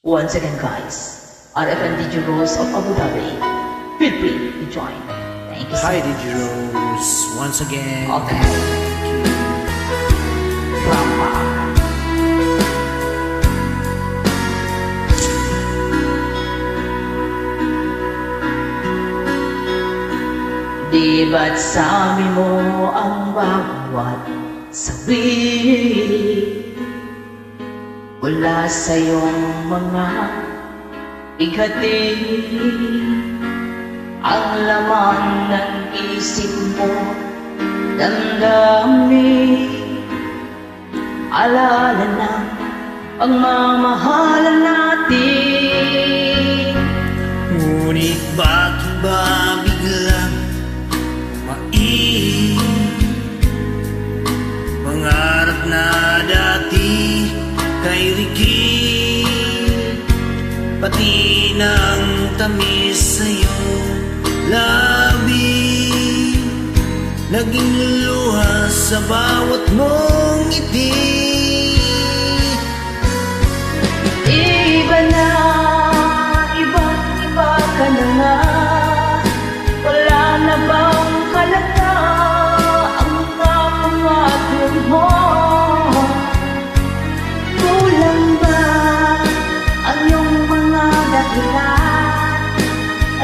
Once again, guys, RF and DJ Rose of Abu Dhabi, feel free to join. Thank you so Hi, much. DJ Rose. Once again. Okay. Rampa. Di ba't sabi mo ang bawat sabi wala sa iyong mga bigati ang laman ng isip mo damdamin alala ng pagmamahalan natin. Ngunit bakit ba biglang pangarap na dati kay Ricky, pati ng tamis sa iyong labi, naging luluha sa bawat mong ngiti. Iba na, ibang-iba ka na nga. Wala na bang halaga ang mga pangako mo? Kulang ba ang iyong mga dahilan?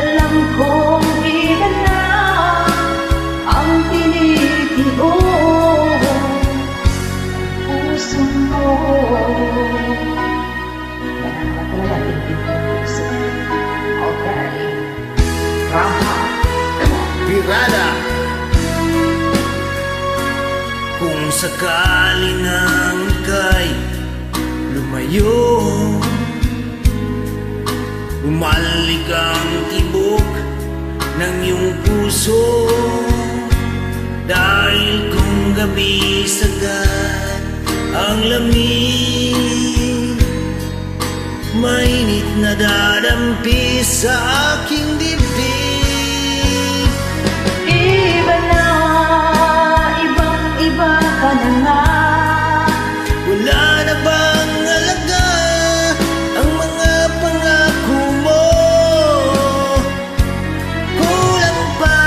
Alam kong ilan na ang tinitiyon puso mo. Okay. Rampa. Birada, kung sakali nang ika'y lumayo, bumalik ang tibok ng iyong puso, dahil kung gabi sagad ang lamig, mainit na dadampi sa aking dibdib. Iba na, ibang-iba ka na nga. Wala na bang alaga ang mga pangako mo? Kulang pa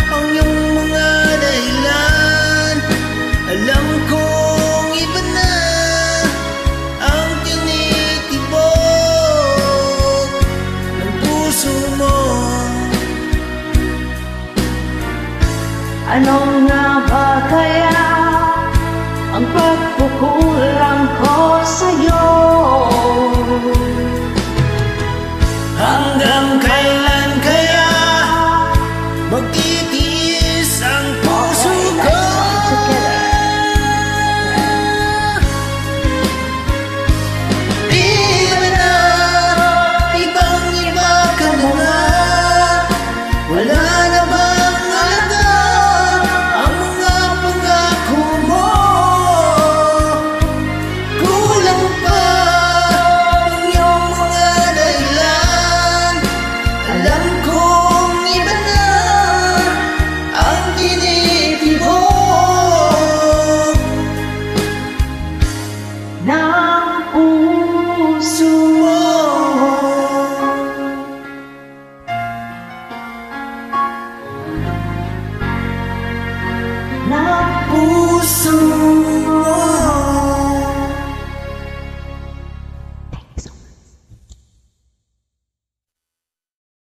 ang iyong mga dahilan. Alam kong iba na ang tinitibok ng puso mo. Anong